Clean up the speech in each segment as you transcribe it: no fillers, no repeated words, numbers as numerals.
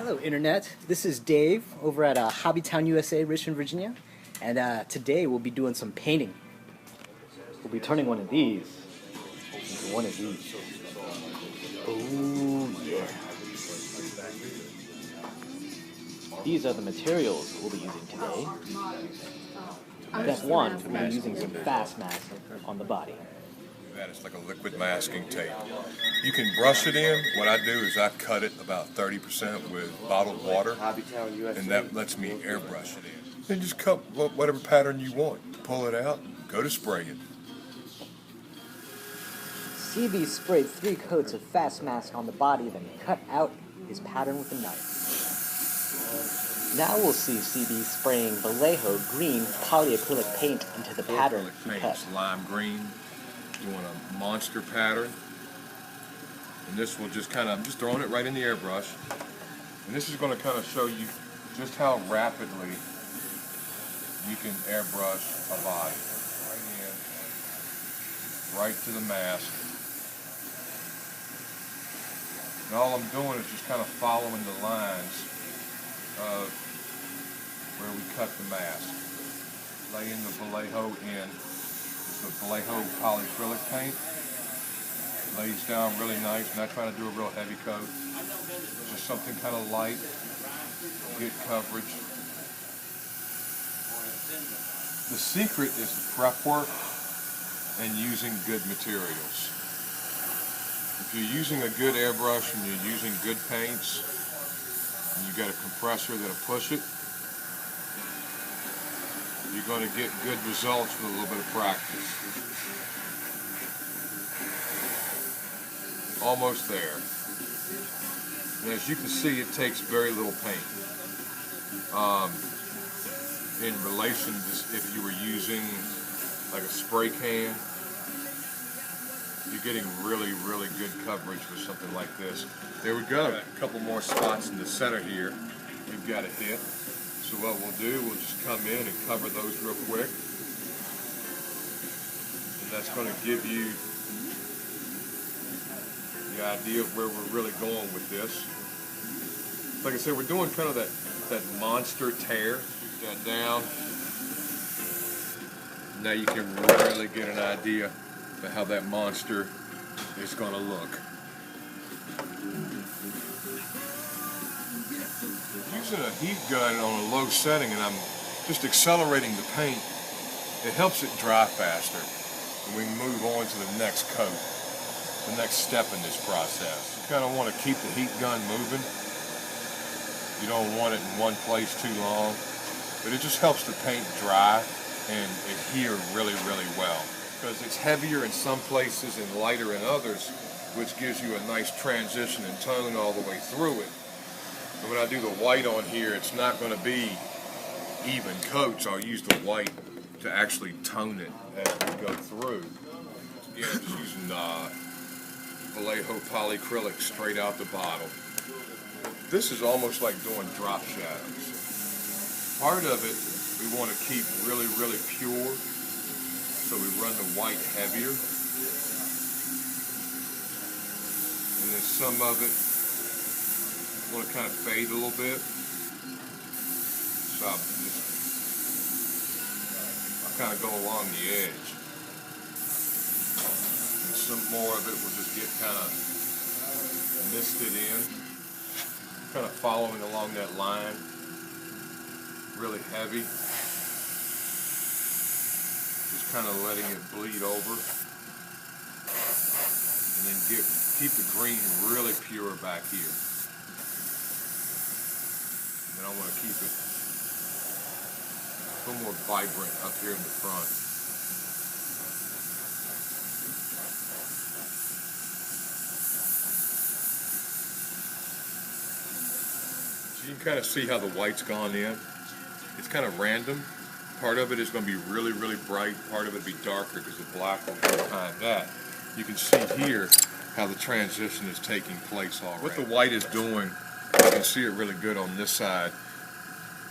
Hello, Internet. This is Dave over at Hobbytown USA, Richmond, Virginia. And today we'll be doing some painting. We'll be turning one of these into one of these. Oh, yeah. These are the materials we'll be using today. Step one, we'll be using some fast mask on the body. That is like a liquid masking tape. You can brush it in. What I do is I cut it about 30% with bottled water, and that lets me airbrush it in. Then just cut whatever pattern you want. Pull it out, go to spraying. CB sprayed 3 coats of fast mask on the body, then cut out his pattern with a knife. Now we'll see CB spraying Vallejo green polyacrylic paint into the pattern he cut. Lime green. You want a monster pattern, and this will just I'm just throwing it right in the airbrush, and this is going to kind of show you just how rapidly you can airbrush a body. Right in, right to the mask. And all I'm doing is just kind of following the lines of where we cut the mask. Laying the Vallejo in. The Vallejo polyacrylic paint lays down really nice. I'm not trying to do a real heavy coat, just something kind of light, get coverage. The secret is the prep work and using good materials. If you're using a good airbrush and you're using good paints, and you got a compressor that'll push it, you're going to get good results with a little bit of practice. Almost there. And as you can see, it takes very little paint. In relation to if you were using like a spray can, you're getting really, really good coverage with something like this. There we go. A couple more spots in the center here we've got to hit. So what we'll do, we'll just come in and cover those real quick. And that's going to give you the idea of where we're really going with this. Like I said, we're doing kind of that monster tear. That down. Now you can really get an idea of how that monster is going to look. Using a heat gun on a low setting and I'm just accelerating the paint, it helps it dry faster. And we can move on to the next coat, the next step in this process. You kind of want to keep the heat gun moving. You don't want it in one place too long, but it just helps the paint dry and adhere really, really well. Because it's heavier in some places and lighter in others, which gives you a nice transition and tone all the way through it. And when I do the white on here, it's not going to be even coats. I'll use the white to actually tone it as we go through. Again, I'm just using Vallejo polyacrylic straight out the bottle. This is almost like doing drop shadows. Part of it we want to keep really, really pure, so we run the white heavier. And then some of it want to kind of fade a little bit, so I'll kind of go along the edge, and some more of it will just get kind of misted in, kind of following along that line, really heavy, just kind of letting it bleed over, and then keep the green really pure back here. And I want to keep it a little more vibrant up here in the front. So you can kind of see how the white's gone in. It's kind of random. Part of it is going to be really, really bright. Part of it will be darker because the black will go behind that. You can see here how the transition is taking place already. What the white is doing, you can see it really good on this side.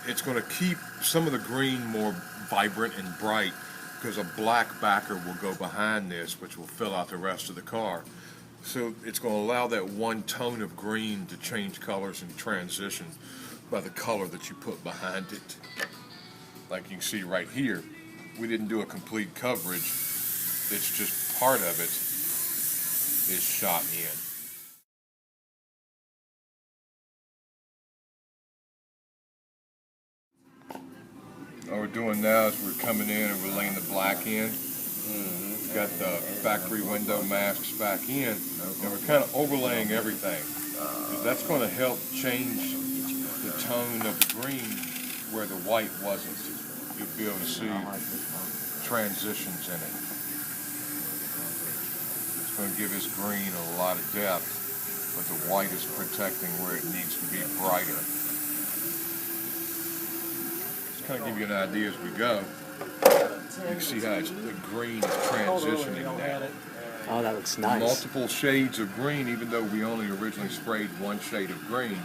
It's going to keep some of the green more vibrant and bright because a black backer will go behind this, which will fill out the rest of the car. So it's going to allow that one tone of green to change colors and transition by the color that you put behind it. Like you can see right here, we didn't do a complete coverage. It's just part of it is shot in. What we're doing now is we're coming in and we're laying the black in. We've got the factory window masks back in, and we're kind of overlaying everything. That's going to help change the tone of the green where the white wasn't. You'll be able to see transitions in it. It's going to give this green a lot of depth, but the white is protecting where it needs to be brighter. Just kind of give you an idea as we go. You can see how the green is transitioning now. Oh, that looks nice. Multiple shades of green, even though we only originally sprayed one shade of green.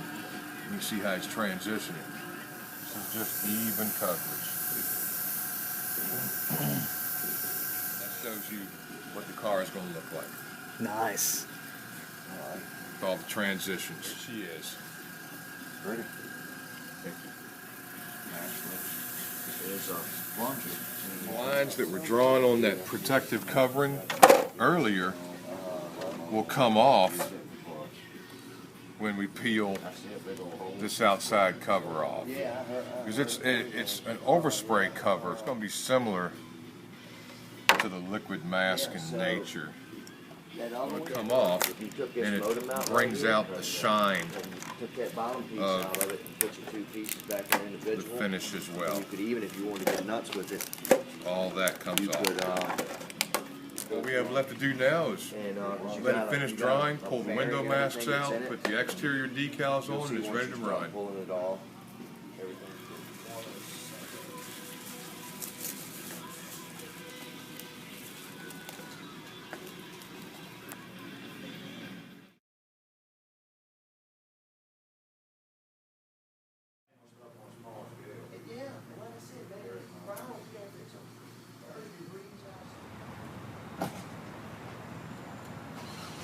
You see how it's transitioning. This is just even coverage. That shows you what the car is going to look like. Nice. With all the transitions. She is. Ready? Thank you. There's a plunger. Lines that were drawn on that protective covering earlier will come off when we peel this outside cover off. Because it's an overspray cover. It's going to be similar to the liquid mask in nature. It'll come off and it brings out the shine of the finish as well. You could even, if you wanted to get nuts with it, all that comes you off. could. What we have left to do now is let it finish drying, pull the window masks out, put the exterior decals on, and it's ready to run. Pulling it off, everything.